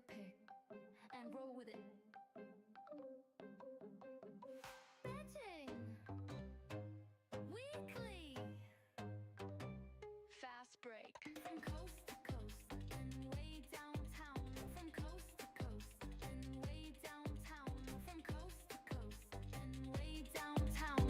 pick and roll with it. Betting weekly. Fast break from coast to coast and way downtown. From coast to coast and way downtown. From coast to coast and way downtown.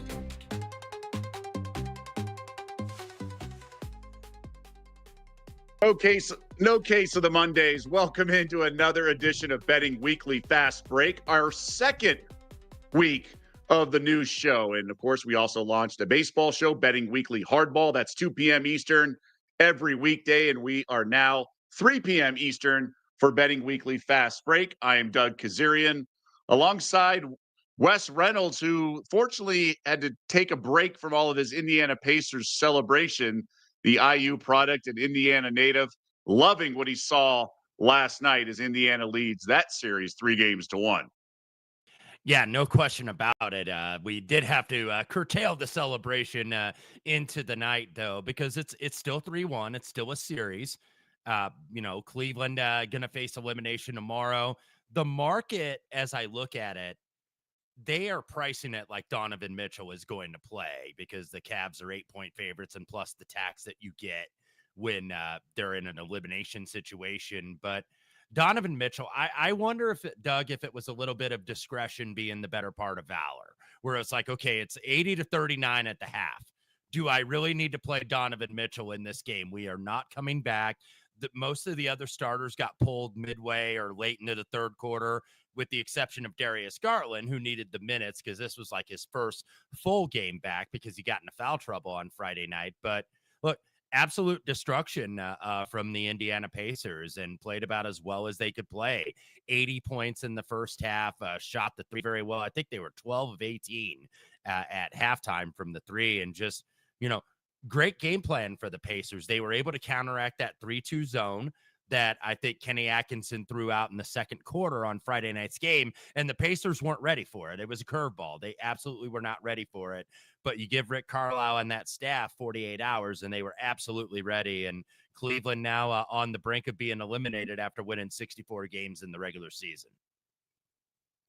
Okay, so no case of the Mondays. Welcome into another edition of Betting Weekly Fast Break, our second week of the new show. And of course, we also launched a baseball show, Betting Weekly Hardball. That's 2 p.m. Eastern every weekday. And we are now 3 p.m. Eastern for Betting Weekly Fast Break. I am Doug Kezirian alongside Wes Reynolds, who fortunately had to take a break from all of his Indiana Pacers celebration, the IU product and Indiana native, loving what he saw last night as Indiana leads that series 3-1. Yeah, no question about it. We did have to curtail the celebration into the night, though, because it's still 3-1. It's still a series. Cleveland going to face elimination tomorrow. The market, as I look at it, they are pricing it like Donovan Mitchell is going to play because the Cavs are 8-point favorites and plus the tax that you get when they're in an elimination situation. But Donovan Mitchell, I wonder if Doug, if it was a little bit of discretion being the better part of valor, where it's like, okay, it's 80-39 at the half. Do I really need to play Donovan Mitchell in this game? We are not coming back. Most of the other starters got pulled midway or late into the third quarter, with the exception of Darius Garland, who needed the minutes because this was like his first full game back because he got into foul trouble on Friday night. But look, absolute destruction from the Indiana Pacers and played about as well as they could play. 80 points in the first half, shot the three very well. I think they were 12 of 18 at halftime from the three, and just, great game plan for the Pacers. They were able to counteract that 3-2 zone that I think Kenny Atkinson threw out in the second quarter on Friday night's game, and the Pacers weren't ready for it. It was a curveball. They absolutely were not ready for it, but you give Rick Carlisle and that staff 48 hours, and they were absolutely ready, and Cleveland now on the brink of being eliminated after winning 64 games in the regular season.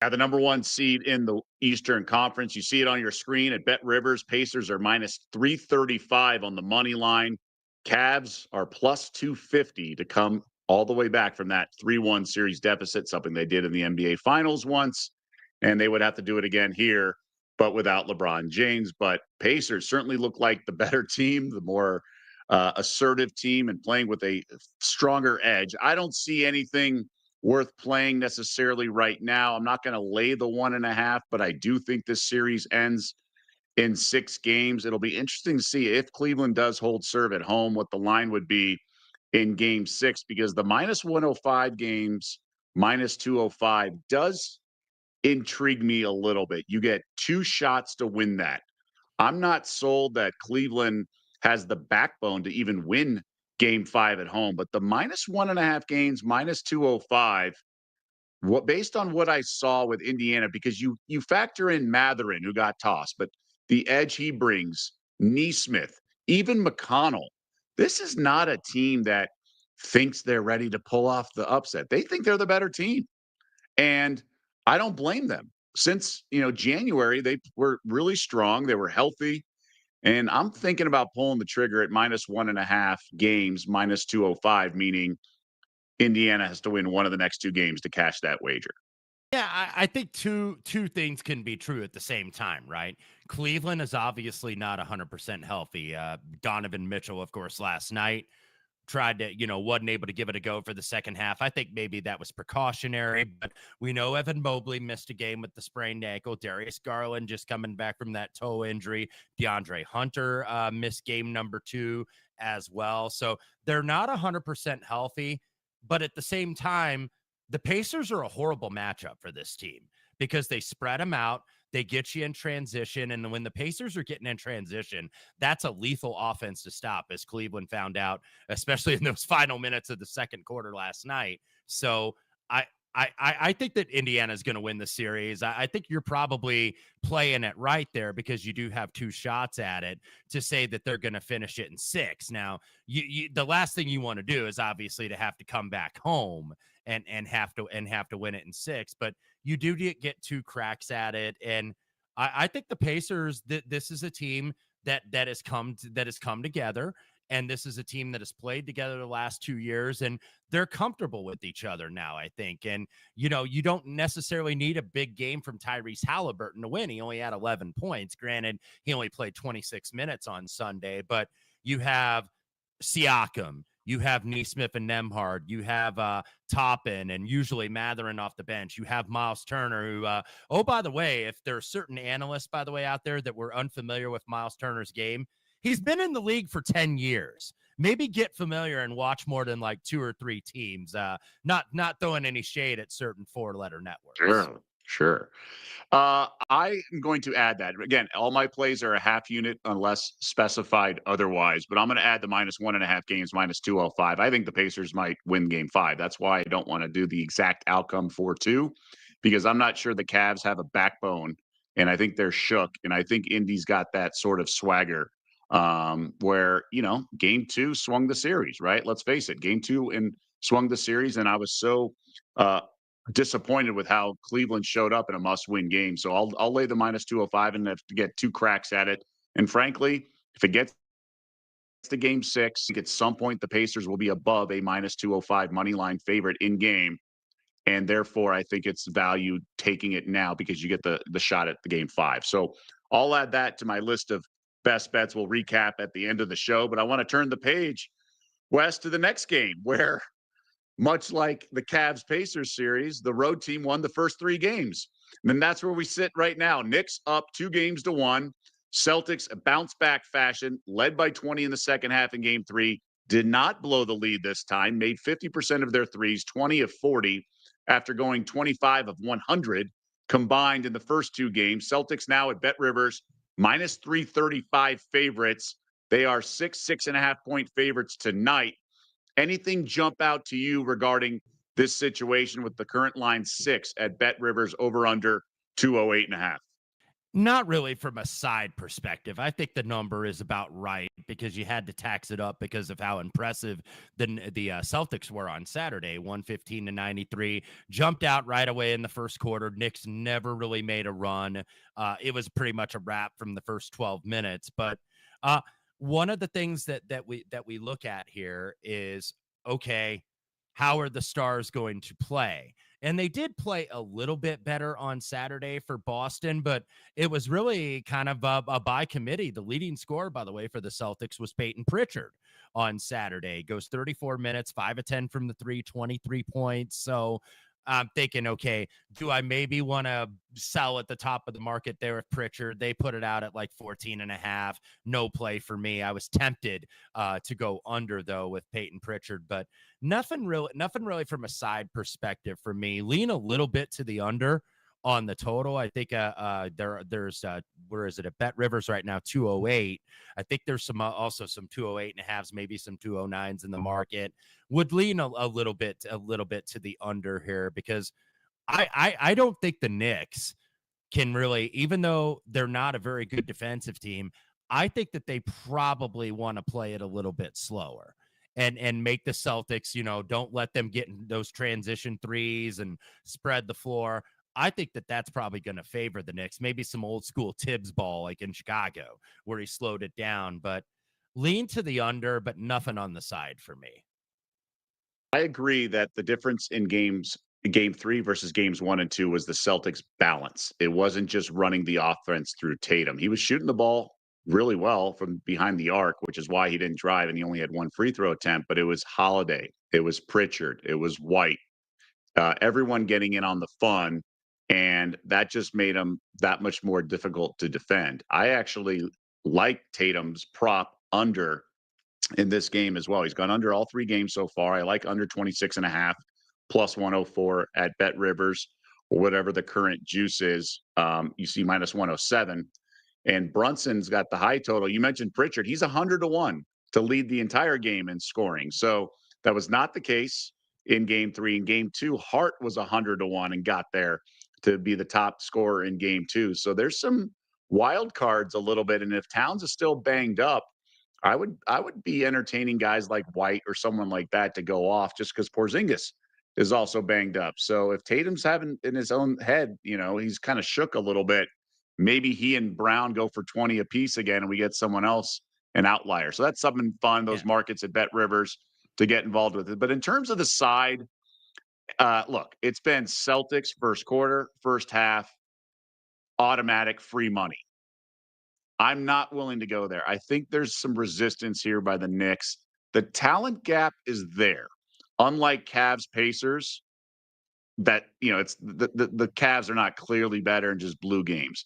The number one seed in the Eastern Conference. You see it on your screen at Bet Rivers. Pacers are minus 335 on the money line. Cavs are plus 250 to come all the way back from that 3-1 series deficit, something they did in the NBA Finals once, and they would have to do it again here, but without LeBron James. But Pacers certainly look like the better team, the more assertive team, and playing with a stronger edge. I don't see anything worth playing necessarily right now. I'm not going to lay the 1.5, but I do think this series ends in 6 games. It'll be interesting to see if Cleveland does hold serve at home, what the line would be in game 6, because the minus 105 games, minus 205 does intrigue me a little bit. You get 2 shots to win that. I'm not sold that Cleveland has the backbone to even win game 5 at home, but the minus 1.5 games, minus 205, based on what I saw with Indiana, because you factor in Matherin, who got tossed, but the edge he brings, Neesmith, even McConnell, this is not a team that thinks they're ready to pull off the upset. They think they're the better team, and I don't blame them. Since January, they were really strong. They were healthy. And I'm thinking about pulling the trigger at minus 1.5 games, minus 205, meaning Indiana has to win one of the next 2 games to cash that wager. Yeah, I think two things can be true at the same time, right? Cleveland is obviously not 100% healthy. Donovan Mitchell, of course, last night tried to, wasn't able to give it a go for the second half. I think maybe that was precautionary, but we know Evan Mobley missed a game with the sprained ankle. Darius Garland just coming back from that toe injury. DeAndre Hunter missed game number 2 as well. So they're not 100% healthy, but at the same time, the Pacers are a horrible matchup for this team because they spread them out. They get you in transition. And when the Pacers are getting in transition, that's a lethal offense to stop, as Cleveland found out, especially in those final minutes of the second quarter last night. So I think that Indiana's going to win the series. I think you're probably playing it right there because you do have two shots at it to say that they're going to finish it in 6. Now, the last thing you want to do is obviously to have to come back home and have to win it in 6. But you do get two cracks at it, and I think the Pacers. This is a team that has come together. And this is a team that has played together the last 2 years, and they're comfortable with each other now, I think. And, you don't necessarily need a big game from Tyrese Halliburton to win. He only had 11 points. Granted, he only played 26 minutes on Sunday, but you have Siakam, you have Neesmith and Nembhard, you have Toppin, and usually Matherin off the bench. You have Miles Turner, who, oh, by the way, if there are certain analysts, by the way, out there that were unfamiliar with Miles Turner's game, he's been in the league for 10 years. Maybe get familiar and watch more than like 2 or 3 teams. Not throwing any shade at certain 4-letter networks. Sure. I am going to add that. Again, all my plays are a half unit unless specified otherwise, but I'm going to add the -1.5 games, -205. I think the Pacers might win game 5. That's why I don't want to do the exact outcome 4-2, because I'm not sure the Cavs have a backbone, and I think they're shook, and I think Indy's got that sort of swagger where, game 2 swung the series, right? Let's face it, game 2 and swung the series, and I was so disappointed with how Cleveland showed up in a must-win game. So I'll lay the -205 and have to get 2 cracks at it. And frankly, if it gets to game 6, at some point the Pacers will be above a -205 money line favorite in game. And therefore, I think it's value taking it now because you get the shot at the game 5. So I'll add that to my list of best bets. We'll recap at the end of the show. But I want to turn the page, Wes, to the next game where, much like the Cavs-Pacers series, the road team won the first 3 games. And then that's where we sit right now. Knicks up 2-1. Celtics, a bounce-back fashion, led by 20 in the second half in game 3. Did not blow the lead this time. Made 50% of their threes, 20 of 40, after going 25 of 100 combined in the first 2 games. Celtics now at Bet Rivers, -335 favorites. They are 6.5-point favorites tonight. Anything jump out to you regarding this situation with the current line 6 at Bet Rivers over under 208.5? Not really from a side perspective. I think the number is about right because you had to tax it up because of how impressive the Celtics were on Saturday, 115-93. Jumped out right away in the first quarter. Knicks never really made a run. It was pretty much a wrap from the first 12 minutes. But one of the things that we look at here is, okay, how are the Stars going to play? And they did play a little bit better on Saturday for Boston, but it was really kind of a by committee. The leading scorer, by the way, for the Celtics was Peyton Pritchard on Saturday. Goes 34 minutes, 5 of 10 from the 3, 23 points. So I'm thinking, okay, do I maybe want to sell at the top of the market there with Pritchard? They put it out at like 14.5. No play for me. I was tempted to go under though with Peyton Pritchard, but nothing really from a side perspective for me. Lean a little bit to the under on the total. I think there's where is it at Bet Rivers right now, 208. I think there's some also some 208.5s, maybe some 209s in the market. Would lean a little bit to the under here because I don't think the Knicks can really, even though they're not a very good defensive team, I think that they probably want to play it a little bit slower and make the Celtics, don't let them get in those transition threes and spread the floor. I think that that's probably going to favor the Knicks. Maybe some old school Tibbs ball like in Chicago where he slowed it down, but lean to the under, but nothing on the side for me. I agree that the difference in game 3 versus games 1 and 2 was the Celtics balance. It wasn't just running the offense through Tatum. He was shooting the ball really well from behind the arc, which is why he didn't drive and he only had 1 free throw attempt, but it was Holiday, it was Pritchard, it was White, everyone getting in on the fun. And that just made him that much more difficult to defend. I actually like Tatum's prop under in this game as well. He's gone under all 3 games so far. I like under 26.5 plus 104 at Bet Rivers or whatever the current juice is. You see -107. And Brunson's got the high total. You mentioned Pritchard. He's 100-1 to lead the entire game in scoring. So that was not the case in game 3. In game 2, Hart was 100-1 and got there to be the top scorer in game 2. So there's some wild cards a little bit. And if Towns is still banged up, I would be entertaining guys like White or someone like that to go off just because Porzingis is also banged up. So if Tatum's having in his own head, he's kind of shook a little bit. Maybe he and Brown go for 20 apiece again, and we get someone else an outlier. So that's something fun. Those markets at Bet Rivers to get involved with it. But in terms of the side, look, it's been Celtics first quarter, first half, automatic free money. I'm not willing to go there. I think there's some resistance here by the Knicks. The talent gap is there. Unlike Cavs Pacers, that it's the Cavs are not clearly better and just blew games.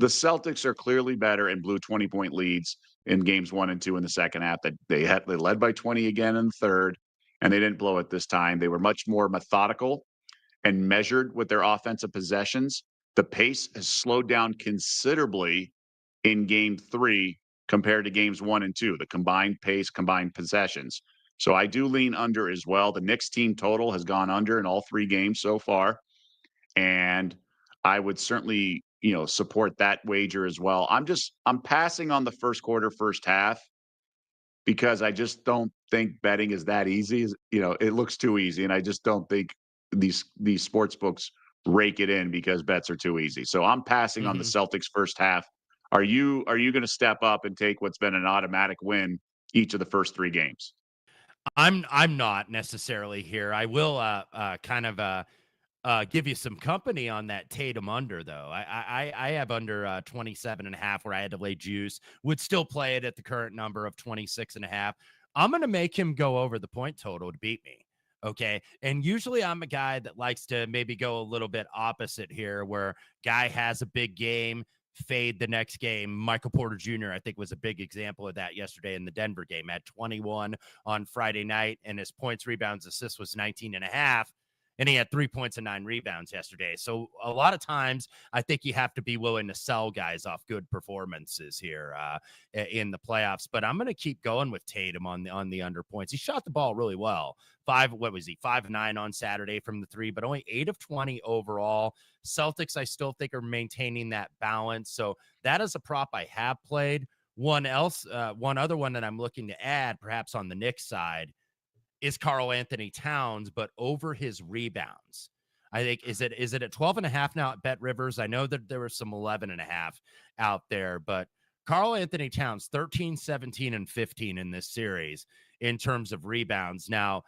The Celtics are clearly better and blew 20-point leads in games 1 and 2 in the second half. That they led by 20 again in the third, and they didn't blow it this time. They were much more methodical and measured with their offensive possessions. The pace has slowed down considerably in game 3 compared to games 1 and 2, the combined pace, combined possessions. So I do lean under as well. The Knicks team total has gone under in all 3 games so far. And I would certainly, support that wager as well. I'm passing on the first quarter, first half, because I just don't think betting is that easy. It looks too easy. And I just don't think these sports books rake it in because bets are too easy. So I'm passing on the Celtics first half. Are you going to step up and take what's been an automatic win each of the first 3 games? I'm not necessarily here. I will kind of give you some company on that Tatum under, though. I have under 27.5 where I had to lay juice. Would still play it at the current number of 26.5. I'm going to make him go over the point total to beat me. Okay. And usually I'm a guy that likes to maybe go a little bit opposite here, where guy has a big game, fade the next game. Michael Porter Jr., I think, was a big example of that yesterday in the Denver game. Had 21 on Friday night, and his points, rebounds, assists was 19.5. And he had 3 points and 9 rebounds yesterday. So a lot of times I think you have to be willing to sell guys off good performances here in the playoffs. But I'm going to keep going with Tatum on the under points. He shot the ball really well. 5 of 9 on Saturday from the 3, but only 8 of 20 overall. Celtics, I still think, are maintaining that balance. So that is a prop I have played. One other one that I'm looking to add, perhaps on the Knicks side, is Karl Anthony Towns, but over his rebounds. I think, is it at 12.5 now at Bet Rivers? I know that there was some 11.5 out there, but Karl Anthony Towns, 13, 17, and 15 in this series in terms of rebounds. Now,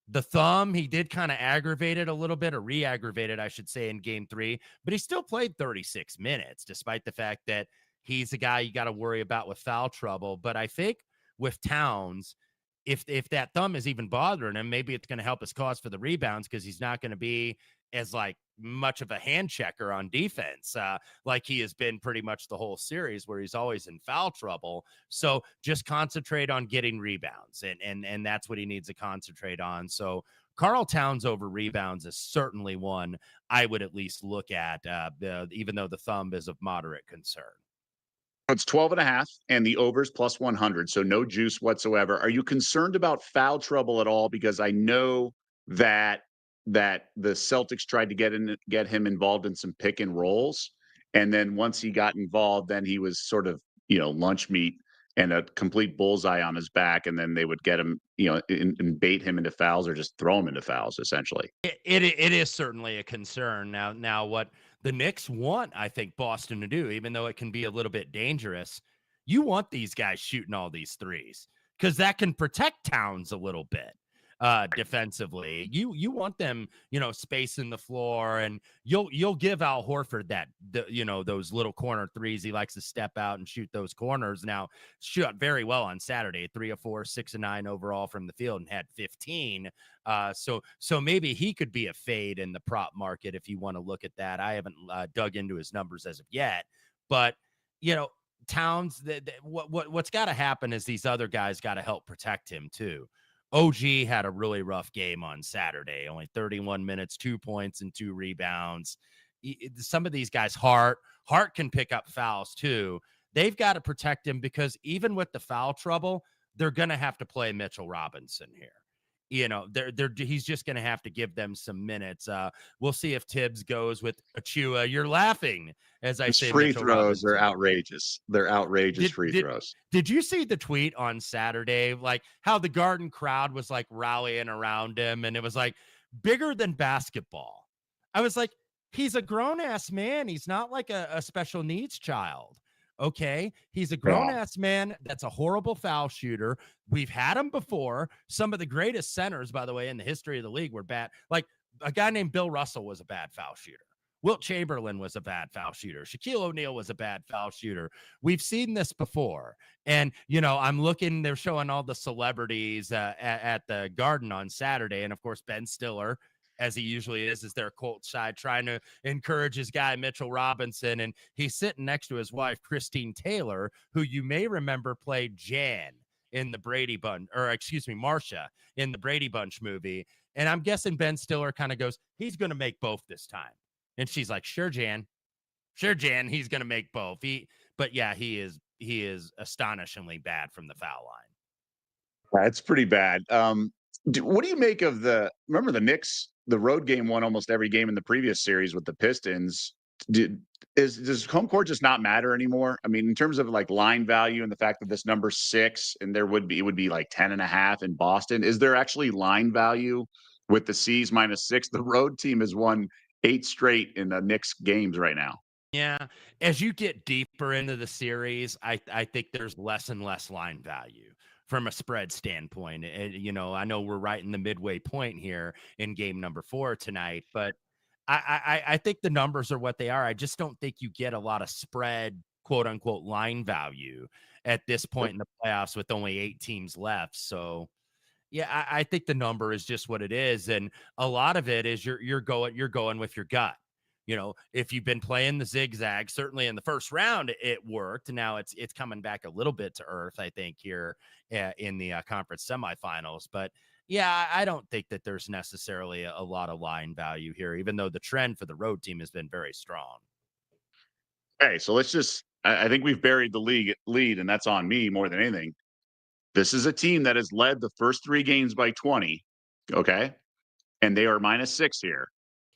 the thumb, he did kind of aggravate it a little bit, or re-aggravated, I should say, in game 3, but he still played 36 minutes, despite the fact that he's a guy you got to worry about with foul trouble. But I think with Towns, if that thumb is even bothering him, maybe it's going to help his cause for the rebounds, because he's not going to be as much of a hand checker on defense like he has been pretty much the whole series, where he's always in foul trouble. So just concentrate on getting rebounds, and that's what he needs to concentrate on. So Karl Towns over rebounds is certainly one I would at least look at, even though the thumb is of moderate concern. It's 12.5 and the overs plus 100. So no juice whatsoever. Are you concerned about foul trouble at all? Because I know that the Celtics tried to get him involved in some pick and rolls. And then once he got involved, then he was sort of, lunch meat and a complete bullseye on his back. And then they would get him, and bait him into fouls, or just throw him into fouls, essentially. It is certainly a concern. Now what the Knicks want, I think, Boston to do, even though it can be a little bit dangerous, you want these guys shooting all these threes, because that can protect Towns a little bit defensively. You want them, spacing the floor, and you'll give Al Horford those little corner threes. He likes to step out and shoot those corners. Now, shot very well on Saturday, 3 of 4, 6 of 9 overall from the field, and had 15. So maybe he could be a fade in the prop market if you want to look at that. I haven't dug into his numbers as of yet, but Towns, what's got to happen is these other guys got to help protect him too. OG had a really rough game on Saturday, only 31 minutes, 2 points and 2 rebounds. Some of these guys, Hart can pick up fouls too. They've got to protect him, because even with the foul trouble, they're going to have to play Mitchell Robinson here. he's just going to have to give them some minutes. We'll see if Tibbs goes with Achua. You're laughing as I His say free Mitchell throws are Robinson. outrageous. They're outrageous Did free did throws. did you see the tweet on Saturday? Like how the Garden crowd was like rallying around him, and it was like bigger than basketball. I was like, he's a grown ass man. He's not like a special needs child. Okay. He's a grown Yeah. ass man that's a horrible foul shooter. We've had him before. Some of the greatest centers, by the way, in the history of the league were bad. Like a guy named Bill Russell was a bad foul shooter. Wilt Chamberlain was a bad foul shooter. Shaquille O'Neal was a bad foul shooter. We've seen this before. And, I'm looking, they're showing all the celebrities at the Garden on Saturday. And of course, Ben Stiller, as he usually is their court side, trying to encourage his guy, Mitchell Robinson. And he's sitting next to his wife, Christine Taylor, who you may remember played Jan in the Brady Bunch, or excuse me, Marcia in the Brady Bunch movie. And I'm guessing Ben Stiller kind of goes, he's going to make both this time. And she's like, sure, Jan, he's going to make both. But yeah, he is astonishingly bad from the foul line. It's pretty bad. What do you make of remember the Knicks, the road game won almost every game in the previous series with the Pistons. Does home court just not matter anymore? I mean, in terms of like line value and the fact that this number 6 and it would be like 10.5 in Boston. Is there actually line value with the C's -6? The road team has won 8 straight in the Knicks games right now. Yeah. As you get deeper into the series, I think there's less and less line value from a spread standpoint. And, I know we're right in the midway point here in game number 4 tonight, but I think the numbers are what they are. I just don't think you get a lot of spread, quote unquote, line value at this point in the playoffs with only 8 teams left. So yeah, I think the number is just what it is. And a lot of it is you're going with your gut. If you've been playing the zigzag, certainly in the first round, it worked. Now it's coming back a little bit to earth, I think, here in the conference semifinals. But yeah, I don't think that there's necessarily a lot of line value here, even though the trend for the road team has been very strong. Okay, so I think we've buried the lead, and that's on me more than anything. This is a team that has led the first 3 games by 20, okay? And they are -6 here.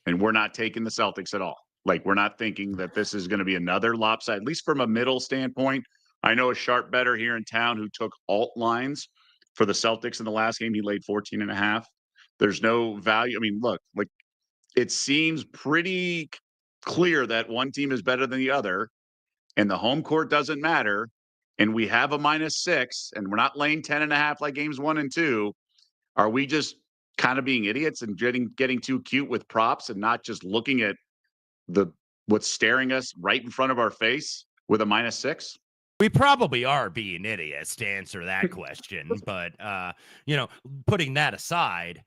And we're not taking the Celtics at all. Like, we're not thinking that this is going to be another lopsided, at least from a middle standpoint. I know a sharp bettor here in town who took alt lines for the Celtics in the last game. He laid 14.5. There's no value. I mean, look, like it seems pretty clear that one team is better than the other, and the home court doesn't matter. And we have a -6, and we're not laying 10.5 like games 1 and 2. Are we just kind of being idiots and getting too cute with props and not just looking at what's staring us right in front of our face with a -6? We probably are being idiots to answer that question, but putting that aside,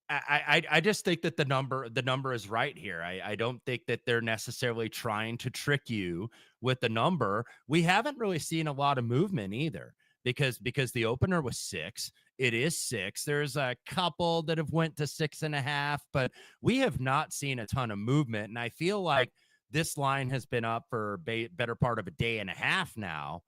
I just think that the number is right here. I don't think that they're necessarily trying to trick you with the number. We haven't really seen a lot of movement either because the opener was 6. It is 6. There's a couple that have went to 6.5, but we have not seen a ton of movement. And I feel like this line has been up for better part of a day and a half now.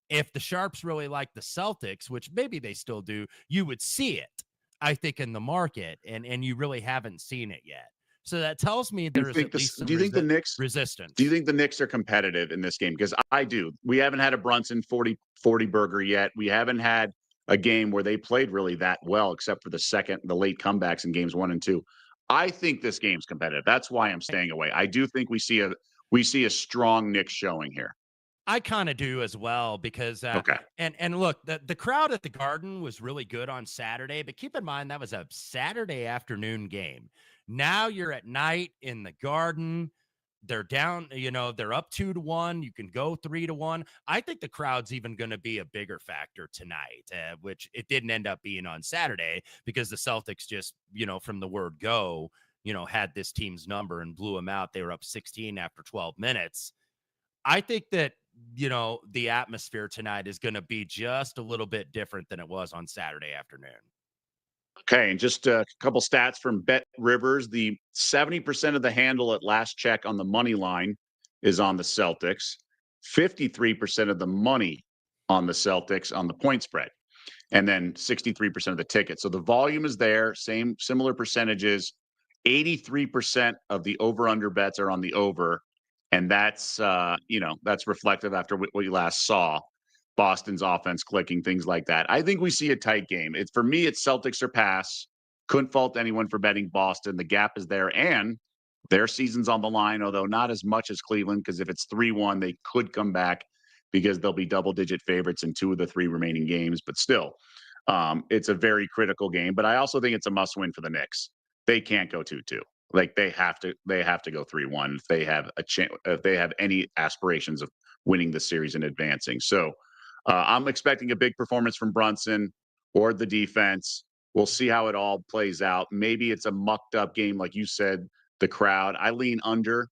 If the Sharps really like the Celtics, which maybe they still do, you would see it, I think, in the market, and you really haven't seen it yet. So that tells me there is at least some resistance. Do you think the Knicks are competitive in this game? Because I do. We haven't had a Brunson 40 burger yet. We haven't had a game where they played really that well, except for the late comebacks in games 1 and 2. I think this game's competitive. That's why I'm staying away. I do think we see a strong Knicks showing here. I kind of do as well because okay. And look, the crowd at the Garden was really good on Saturday, but keep in mind that was a Saturday afternoon game. Now you're at night in the Garden. They're down, they're up 2-1. You can go 3-1. I think the crowd's even going to be a bigger factor tonight, which it didn't end up being on Saturday because the Celtics just, from the word go, had this team's number and blew them out. They were up 16 after 12 minutes. I think that, the atmosphere tonight is going to be just a little bit different than it was on Saturday afternoon. Okay, and just a couple stats from Bet Rivers. The 70% of the handle at last check on the money line is on the Celtics. 53% of the money on the Celtics on the point spread. and then 63% of the tickets. So the volume is there, similar percentages. 83% of the over/under bets are on the over, and that's that's reflective after what you last saw. Boston's offense clicking, things like that. I think we see a tight game. It's for me, it's Celtics or pass. Couldn't fault anyone for betting Boston. The gap is there, and their season's on the line, although not as much as Cleveland, because if it's 3-1, they could come back because they'll be double-digit favorites in 2 of the 3 remaining games. But still, it's a very critical game. But I also think it's a must-win for the Knicks. They can't go 2-2. Like they have to go 3-1 if they have if they have any aspirations of winning the series and advancing. So I'm expecting a big performance from Brunson or the defense. We'll see how it all plays out. Maybe it's a mucked up game, like you said, the crowd. I lean under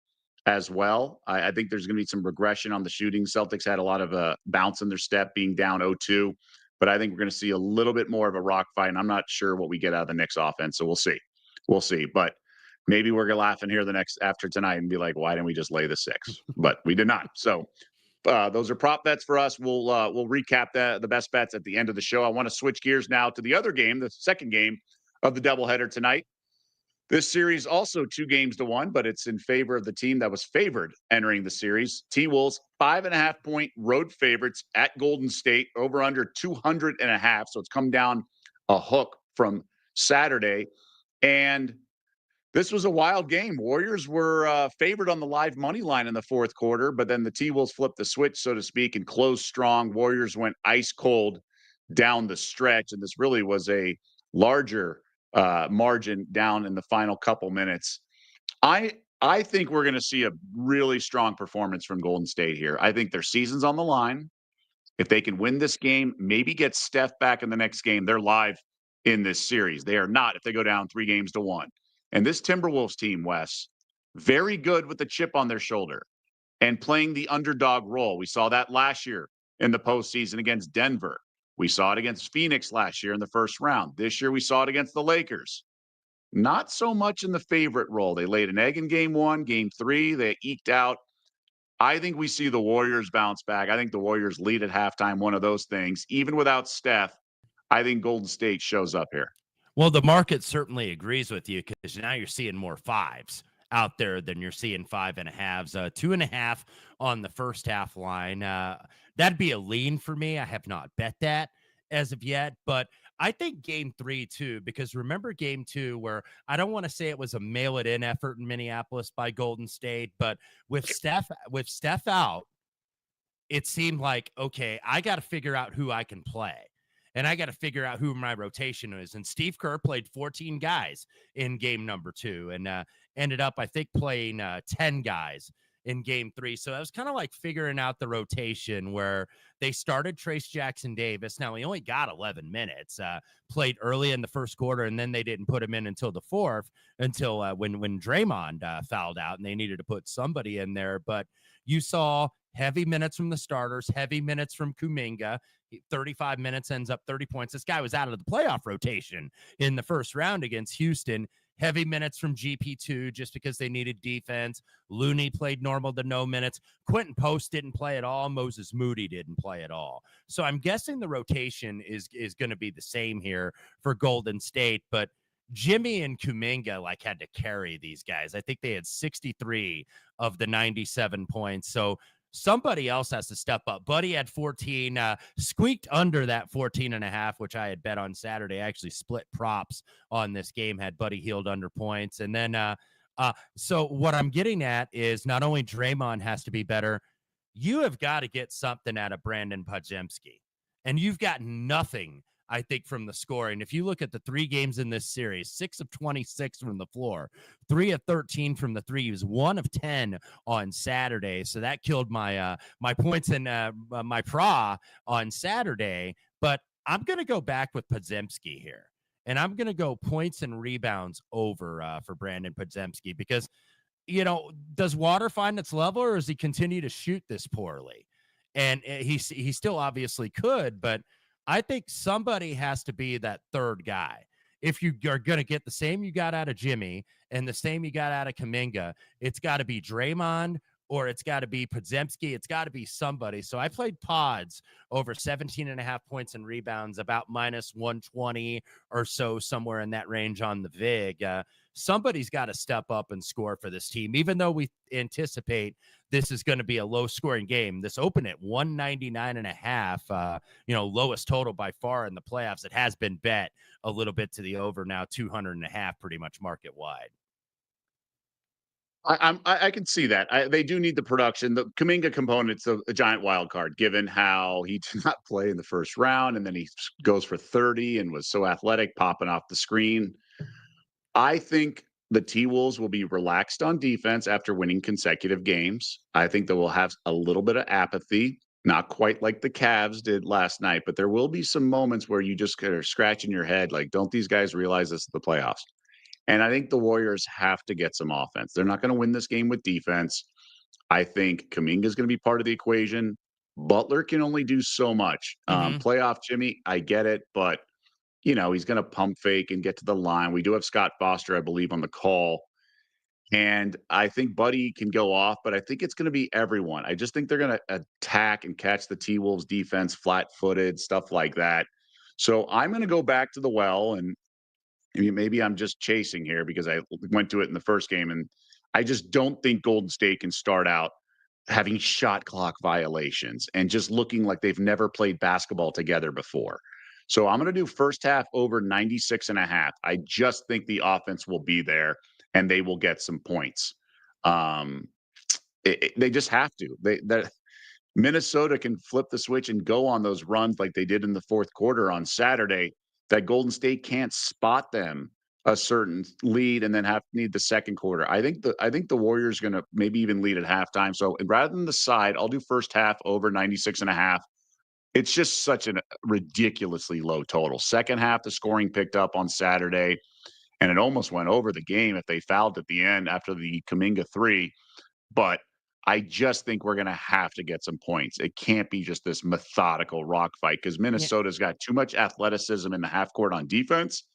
as well. I think there's going to be some regression on the shooting. Celtics had a lot of bounce in their step being down 0-2, but I think we're going to see a little bit more of a rock fight, and I'm not sure what we get out of the Knicks offense, so we'll see. We'll see. But maybe we're going to laugh in here after tonight and be like, why didn't we just lay the 6? But we did not. So those are prop bets for us. We'll recap the best bets at the end of the show. I want to switch gears now to the other game, the second game of the doubleheader tonight. This series also 2-1, but it's in favor of the team that was favored entering the series. T-Wolves 5.5-point road favorites at Golden State, over under 200.5. So it's come down a hook from Saturday. And this was a wild game. Warriors were favored on the live money line in the fourth quarter, but then the T-Wolves flipped the switch, so to speak, and closed strong. Warriors went ice cold down the stretch, and this really was a larger margin down in the final couple minutes. I think we're going to see a really strong performance from Golden State here. I think their season's on the line. If they can win this game, maybe get Steph back in the next game, they're live in this series. They are not if they go down 3-1. And this Timberwolves team, Wes, very good with the chip on their shoulder and playing the underdog role. We saw that last year in the postseason against Denver. We saw it against Phoenix last year in the first round. This year we saw it against the Lakers. Not so much in the favorite role. They laid an egg in game 1, game 3. They eked out. I think we see the Warriors bounce back. I think the Warriors lead at halftime, one of those things. Even without Steph, I think Golden State shows up here. Well, the market certainly agrees with you because now you're seeing more 5s out there than you're seeing 5.5s. 2.5 on the first half line. That'd be a lean for me. I have not bet that as of yet, but I think game 3 too, because remember game 2 where I don't want to say it was a mail it in effort in Minneapolis by Golden State, but with Steph out, it seemed like, okay, I got to figure out who I can play. And I got to figure out who my rotation is. And Steve Kerr played 14 guys in game number 2 and ended up, I think, playing 10 guys in game 3. So I was kind of like figuring out the rotation where they started Trace Jackson-Davis. Now, he only got 11 minutes, played early in the first quarter, and then they didn't put him in until the fourth, until when Draymond fouled out, and they needed to put somebody in there. But you saw heavy minutes from the starters, heavy minutes from Kuminga. 35 minutes, ends up 30 points. This guy was out of the playoff rotation in the first round against Houston. Heavy minutes from GP2 just because they needed defense. Looney played normal to no minutes. Quentin Post didn't play at all. Moses Moody didn't play at all. So I'm guessing the rotation is going to be the same here for Golden State, but Jimmy and Kuminga had to carry these guys. I think they had 63 of the 97 points. So somebody else has to step up. Buddy had 14, squeaked under that 14.5, which I had bet on Saturday. I actually split props on this game, had Buddy Hield under points. And then, so what I'm getting at is not only Draymond has to be better, you have got to get something out of Brandon Podziemski. And you've got nothing, I think, from the scoring. If you look at the 3 games in this series, 6 of 26 from the floor, 3 of 13 from the 3. He was 1 of 10 on Saturday. So that killed my my points in my PRA on Saturday. But I'm going to go back with Podziemski here. And I'm going to go points and rebounds over for Brandon Podziemski because, does water find its level or does he continue to shoot this poorly? And he still obviously could, but I think somebody has to be that third guy. If you are going to get the same you got out of Jimmy and the same you got out of Kuminga, it's got to be Draymond or it's got to be Podzemski. It's got to be somebody. So I played Pods over 17.5 points and rebounds, about minus 120 or so, somewhere in that range on the VIG. Somebody's got to step up and score for this team, even though we anticipate this is going to be a low scoring game. This opened at 199.5, lowest total by far in the playoffs. It has been bet a little bit to the over now, 200.5, pretty much market wide. I can see that. They do need the production. The Kuminga component's a giant wild card, given how he did not play in the first round, and then he goes for 30 and was so athletic, popping off the screen. I think the T-Wolves will be relaxed on defense after winning consecutive games. I think they will have a little bit of apathy, not quite like the Cavs did last night, but there will be some moments where you just are scratching your head, like, don't these guys realize this is the playoffs? And I think the Warriors have to get some offense. They're not going to win this game with defense. I think Kuminga is going to be part of the equation. Butler can only do so much. Playoff Jimmy, I get it, but he's going to pump fake and get to the line. We do have Scott Foster, I believe, on the call. And I think Buddy can go off, but I think it's going to be everyone. I just think they're going to attack and catch the T-Wolves defense flat-footed, stuff like that. So I'm going to go back to the well, and maybe I'm just chasing here because I went to it in the first game, and I just don't think Golden State can start out having shot clock violations and just looking like they've never played basketball together before. So I'm going to do first half over 96.5. I just think the offense will be there and they will get some points. They just have to. Minnesota can flip the switch and go on those runs like they did in the fourth quarter on Saturday, that Golden State can't spot them a certain lead and then need the second quarter. I think the Warriors going to maybe even lead at halftime. So rather than the side, I'll do first half over 96.5. It's just such a ridiculously low total. Second half, the scoring picked up on Saturday, and it almost went over the game if they fouled at the end after the Kuminga 3. But I just think we're going to have to get some points. It can't be just this methodical rock fight because Minnesota's got too much athleticism in the half court on defense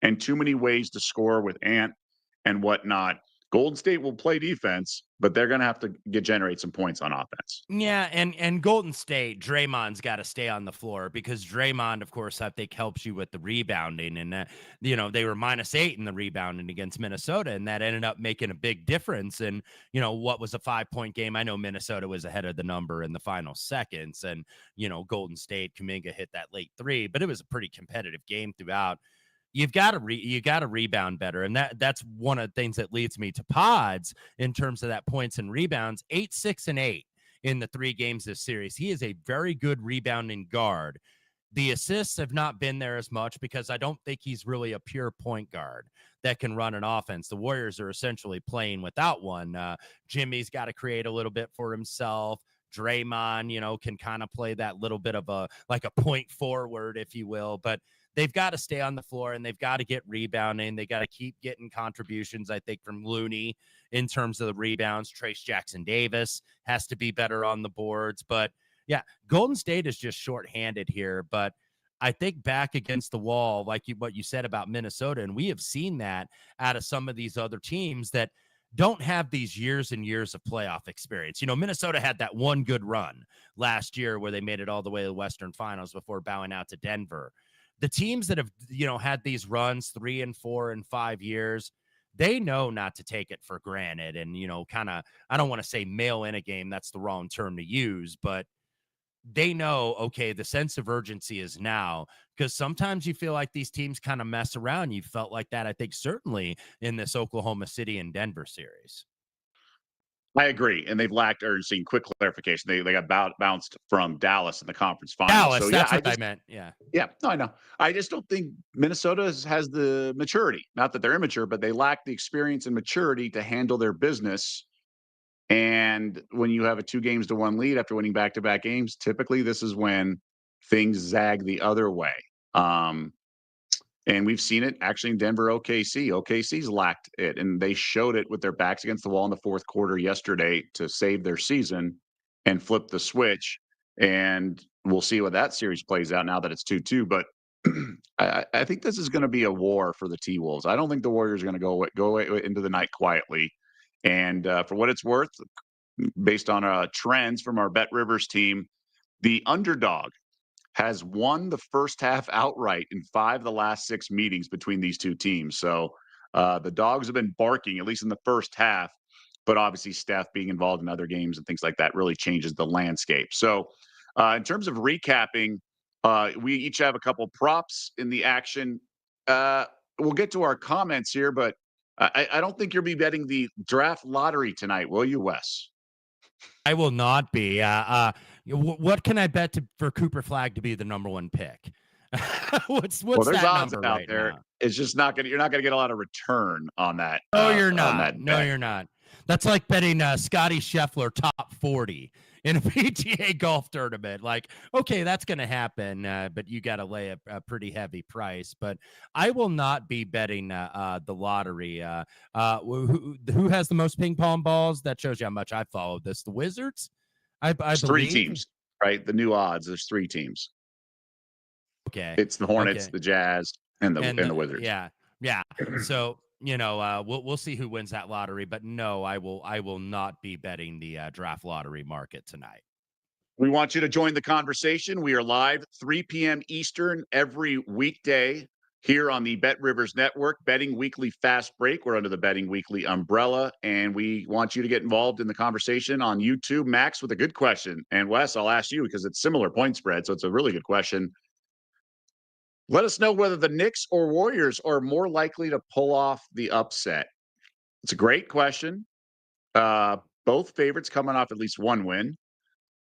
and too many ways to score with Ant and whatnot. Golden State will play defense, but they're going to have to generate some points on offense. Yeah, and Golden State, Draymond's got to stay on the floor because Draymond, of course, I think helps you with the rebounding. And, they were -8 in the rebounding against Minnesota, and that ended up making a big difference. And, what was a 5-point game? I know Minnesota was ahead of the number in the final seconds. And, Golden State, Kuminga hit that late 3, but it was a pretty competitive game throughout. You've got to rebound better. And that's one of the things that leads me to Pods in terms of that points and rebounds. 8, 6, and 8 in the 3 games this series. He is a very good rebounding guard. The assists have not been there as much because I don't think he's really a pure point guard that can run an offense. The Warriors are essentially playing without one. Jimmy's got to create a little bit for himself. Draymond, can kind of play that little bit of a point forward, if you will, but they've got to stay on the floor and they've got to get rebounding. They got to keep getting contributions, I think, from Looney in terms of the rebounds. Trace Jackson-Davis has to be better on the boards. But, yeah, Golden State is just shorthanded here. But I think back against the wall, like what you said about Minnesota, and we have seen that out of some of these other teams that don't have these years and years of playoff experience. Minnesota had that one good run last year where they made it all the way to the Western Finals before bowing out to Denver. The teams that have, had these runs 3 and 4 and 5 years, they know not to take it for granted and, kind of, I don't want to say mail in a game. That's the wrong term to use, but they know, okay, the sense of urgency is now, because sometimes you feel like these teams kind of mess around. You felt like that, I think, certainly in this Oklahoma City and Denver series. I agree, and they've lacked urgency. Quick clarification: they got bounced from Dallas in the conference finals. Dallas, so that's what I meant. Yeah, no, I know. I just don't think Minnesota has the maturity. Not that they're immature, but they lack the experience and maturity to handle their business. And when you have a 2-1 lead after winning back-to-back games, typically this is when things zag the other way. And we've seen it actually in Denver, OKC. OKC's lacked it, and they showed it with their backs against the wall in the fourth quarter yesterday to save their season and flip the switch. And we'll see what that series plays out now that it's 2-2. But I think this is going to be a war for the T-Wolves. I don't think the Warriors are going to go into the night quietly. And for what it's worth, based on trends from our Bet Rivers team, the underdog has won the first half outright in 5 of the last 6 meetings between these two teams. So the dogs have been barking, at least in the first half, but obviously Steph being involved in other games and things like that really changes the landscape. So in terms of recapping, we each have a couple props in the action. We'll get to our comments here, but I don't think you'll be betting the draft lottery tonight, will you, Wes? I will not be. What can I bet for Cooper Flagg to be the number 1 pick? what's Well, there's that odds number out right there. now? It's just not gonna. You're not gonna get a lot of return on that. No, you're On not. that No, bet. you're not. That's like betting Scotty Scheffler top 40 in a PGA golf tournament. Like, okay, that's going to happen, but you got to lay a pretty heavy price. But I will not be betting the lottery. Who has the most ping pong balls? That shows you how much I followed this. The Wizards, I There's believe. 3 teams, right? The new odds. There's 3 teams. Okay, It's the Hornets, okay. the Jazz, and the Wizards. Yeah. So we'll see who wins that lottery. But no, I will not be betting the draft lottery market tonight. We want you to join the conversation. We are live 3 p.m. Eastern every weekday here on the Bet Rivers Network, Betting Weekly Fast Break. We're under the Betting Weekly umbrella, and we want you to get involved in the conversation on YouTube. Max with a good question. And Wes, I'll ask you because it's similar point spread, so it's a really good question. Let us know whether the Knicks or Warriors are more likely to pull off the upset. It's a great question. Both favorites coming off at least 1 win.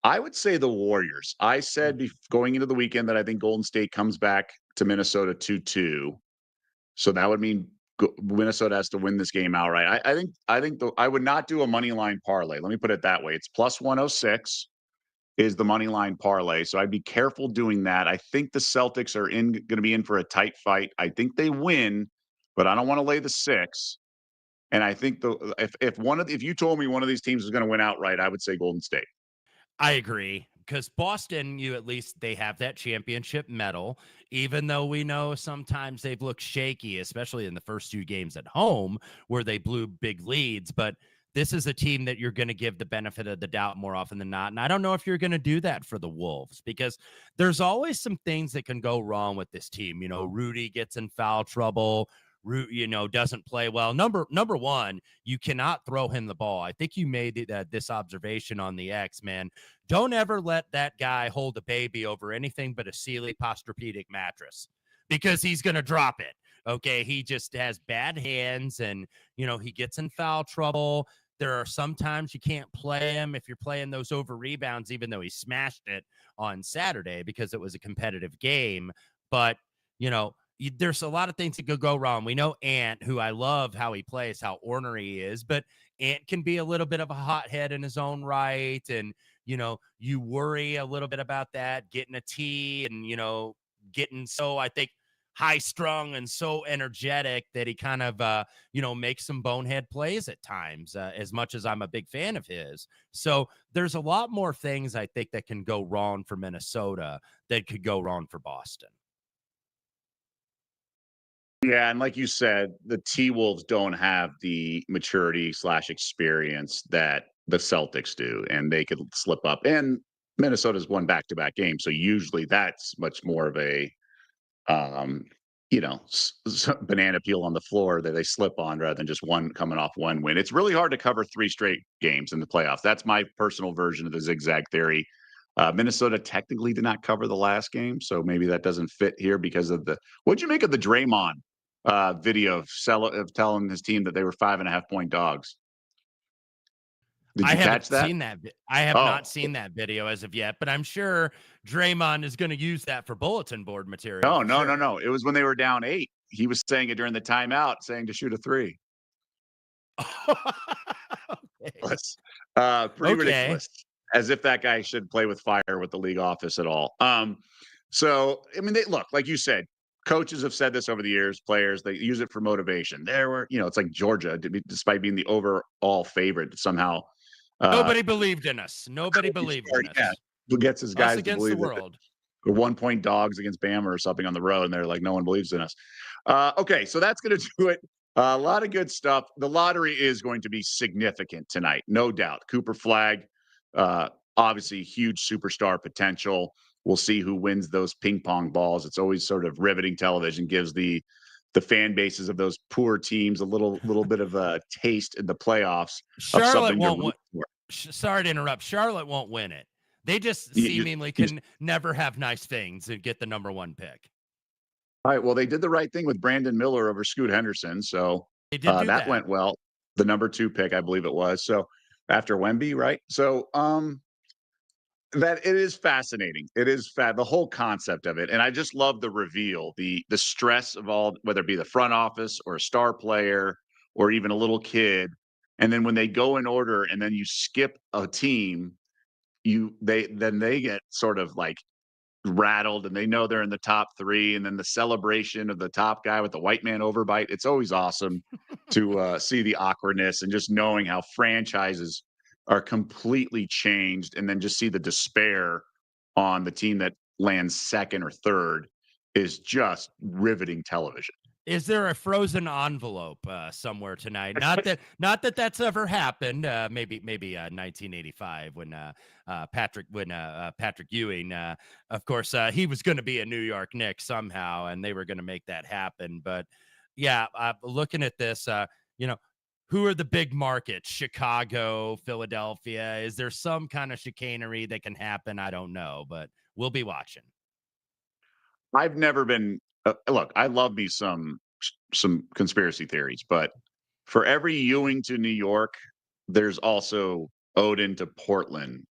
I would say the Warriors. I said going into the weekend that I think Golden State comes back to Minnesota 2-2. So that would mean Minnesota has to win this game outright. I think I would not do a money line parlay. Let me put it that way. It's plus 106 is the money line parlay. So I'd be careful doing that. I think the Celtics are going to be in for a tight fight. I think they win, but I don't want to lay the 6. And I think if you told me one of these teams is going to win outright, I would say Golden State. I agree, because Boston, at least they have that championship medal, even though we know sometimes they've looked shaky, especially in the first 2 games at home where they blew big leads. But this is a team that you're going to give the benefit of the doubt more often than not. And I don't know if you're going to do that for the Wolves, because there's always some things that can go wrong with this team. Rudy gets in foul trouble. Doesn't play well. Number 1, you cannot throw him the ball. I think you made this observation on the X, man. Don't ever let that guy hold a baby over anything but a Sealy Posturepedic mattress, because he's going to drop it. Okay. He just has bad hands, and, he gets in foul trouble. There are some times you can't play him if you're playing those over rebounds, even though he smashed it on Saturday because it was a competitive game. But, there's a lot of things that could go wrong. We know Ant, who I love how he plays, how ornery he is, but Ant can be a little bit of a hothead in his own right. And, you worry a little bit about that, getting a tee and, getting so, I think, high strung and so energetic that he kind of, makes some bonehead plays at times, as much as I'm a big fan of his. So there's a lot more things I think that can go wrong for Minnesota that could go wrong for Boston. Yeah, and like you said, the T-Wolves don't have the maturity/experience that the Celtics do, and they could slip up. And Minnesota's won back-to-back games, so usually that's much more of a, banana peel on the floor that they slip on rather than just one coming off 1 win. It's really hard to cover 3 straight games in the playoffs. That's my personal version of the zigzag theory. Minnesota technically did not cover the last game, so maybe that doesn't fit here because of what'd you make of the Draymond video of telling his team that they were 5.5-point dogs? Did you catch that? Seen that. I have not seen that video as of yet, but I'm sure Draymond is going to use that for bulletin board material. No. It was when they were down 8. He was saying it during the timeout, saying to shoot a 3. Okay. Pretty ridiculous. As if that guy should play with fire with the league office at all. So, I mean, they look, like you said, coaches have said this over the years, players, they use it for motivation. It's like Georgia, despite being the overall favorite, somehow. Nobody believed in us. Nobody believed in us. Yeah, who gets his guys against to believe the world. We're 1-point dogs against Bama or something on the road, and they're like, no one believes in us. Okay, so that's going to do it A lot of good stuff. The lottery is going to be significant tonight, no doubt. Cooper Flag, obviously huge superstar potential. We'll see who wins those ping pong balls. It's always sort of riveting television, gives the fan bases of those poor teams a little bit of a taste in the playoffs of Charlotte something to won't root win. for. Sorry to interrupt. Charlotte won't win it. They just You- you- seemingly you- can never have nice things and get the number one pick. all right. Well, they did the right thing with Brandon Miller over Scoot Henderson, so They did do that that. went well. The number 2 pick, I believe it was. So after Wemby, right? So that it is fascinating. It is the whole concept of it, and I just love the reveal, the stress of all, whether it be the front office or a star player or even a little kid, and then when they go in order, and then you skip a team, they get sort of like rattled, and they know they're in the top 3, and then the celebration of the top guy with the white man overbite. It's always awesome to see the awkwardness and just knowing how franchises are completely changed, and then just see the despair on the team that lands second or third is just riveting television. Is there a frozen envelope somewhere tonight? Not that that's ever happened. Maybe 1985 when Patrick Ewing, of course, he was going to be a New York Knicks somehow, and they were going to make that happen. But yeah, looking at this, who are the big markets? Chicago, Philadelphia. Is there some kind of chicanery that can happen? I don't know, but we'll be watching. I've never been look, I love me some conspiracy theories, but for every Ewing to New York, there's also Odin to Portland,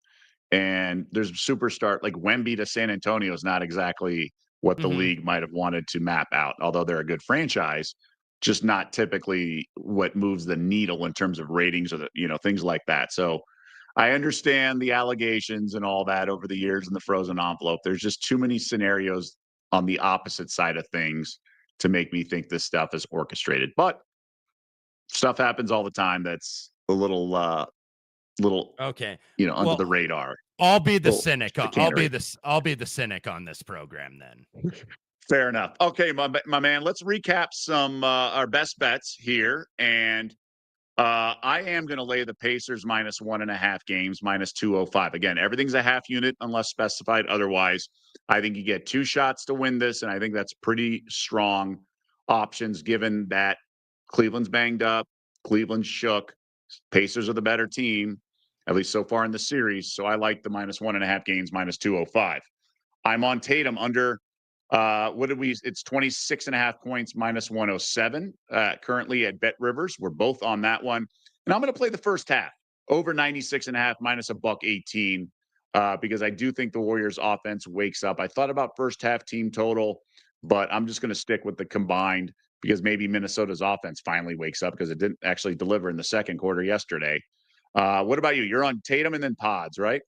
and there's superstar like Wemby to San Antonio is not exactly what the Mhm. league might have wanted to map out, although they're a good franchise, just not typically what moves the needle in terms of ratings or things like that. So I understand the allegations and all that over the years in the frozen envelope. There's just too many scenarios on the opposite side of things to make me think this stuff is orchestrated. But stuff happens all the time that's a little Okay. under the Well, radar. I'll be the Little cynic. chicanery. I'll be the cynic on this program then. Fair enough. Okay, my man, let's recap some our best bets here. And I am going to lay the Pacers minus 1.5 games, minus 205. Again, everything's a half unit unless specified otherwise. I think you get 2 shots to win this, and I think that's pretty strong options given that Cleveland's banged up, Cleveland's shook, Pacers are the better team, at least so far in the series. So I like the minus 1.5 games, minus 205. I'm on Tatum under what did we? It's 26.5 points, minus 107 currently at Bet Rivers. We're both on that one. And I'm going to play the first half over 96.5, minus a buck 18, because I do think the Warriors offense wakes up. I thought about first half team total, but I'm just going to stick with the combined because maybe Minnesota's offense finally wakes up because it didn't actually deliver in the second quarter yesterday. What about you? You're on Tatum and then Pods, right?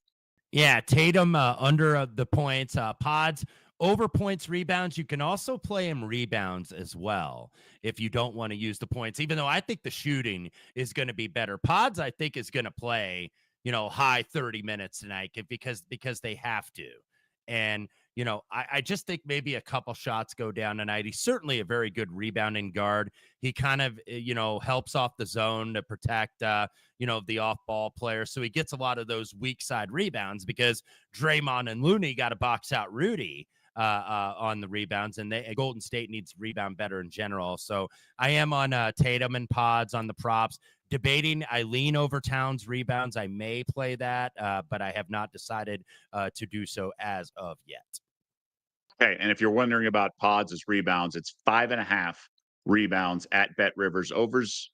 Yeah, Tatum under the points, Pods over points, rebounds. You can also play him rebounds as well if you don't want to use the points. Even though I think the shooting is going to be better, Pods I think is going to play high 30 minutes tonight because they have to. And I just think maybe a couple shots go down tonight. He's certainly a very good rebounding guard. He kind of helps off the zone to protect the off-ball player. So he gets a lot of those weak side rebounds because Draymond and Looney got to box out Rudy on the rebounds, and Golden State needs to rebound better in general. So I am on Tatum and Pods on the props. Debating, I lean over Towns rebounds. I may play that, but I have not decided to do so as of yet. Okay, and if you're wondering about Pods' rebounds, it's 5.5 rebounds at Bet Rivers. Overs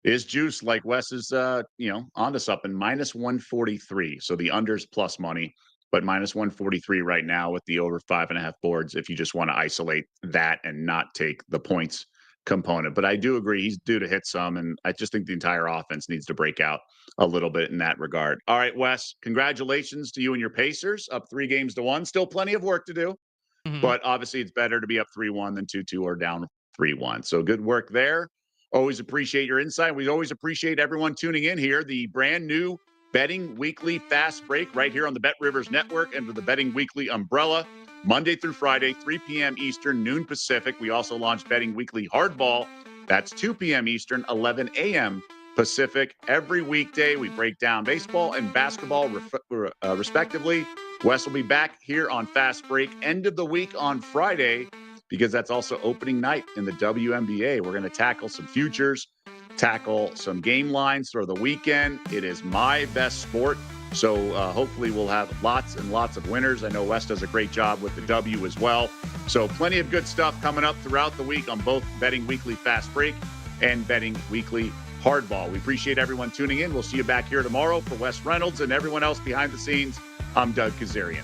is juice like Wes is onto something. Minus 143. So the unders plus money, but minus 143 right now with the over 5.5 boards if you just want to isolate that and not take the points component. But I do agree he's due to hit some, and I just think the entire offense needs to break out a little bit in that regard. All right, Wes, congratulations to you and your Pacers, up 3-1. Still plenty of work to do, Mhm. but obviously it's better to be up 3-1 than 2-2 or down 3-1. So good work there. Always appreciate your insight. We always appreciate everyone tuning in here. The brand new Betting Weekly Fast Break right here on the Bet Rivers Network under the Betting Weekly umbrella. Monday through Friday, 3 p.m. Eastern, noon Pacific. We also launched Betting Weekly Hardball That's 2 p.m. Eastern, 11 a.m. Pacific. Every weekday, we break down baseball and basketball respectively. Wes will be back here on Fast Break, end of the week on Friday, because that's also opening night in the WNBA. We're going to tackle some futures, tackle some game lines for the weekend. It is my best sport. So hopefully we'll have lots and lots of winners. I know Wes does a great job with the W as well. So plenty of good stuff coming up throughout the week on both Betting Weekly Fast Break and Betting Weekly Hardball. We appreciate everyone tuning in. We'll see you back here tomorrow. For Wes Reynolds and everyone else behind the scenes, I'm Doug Kezirian.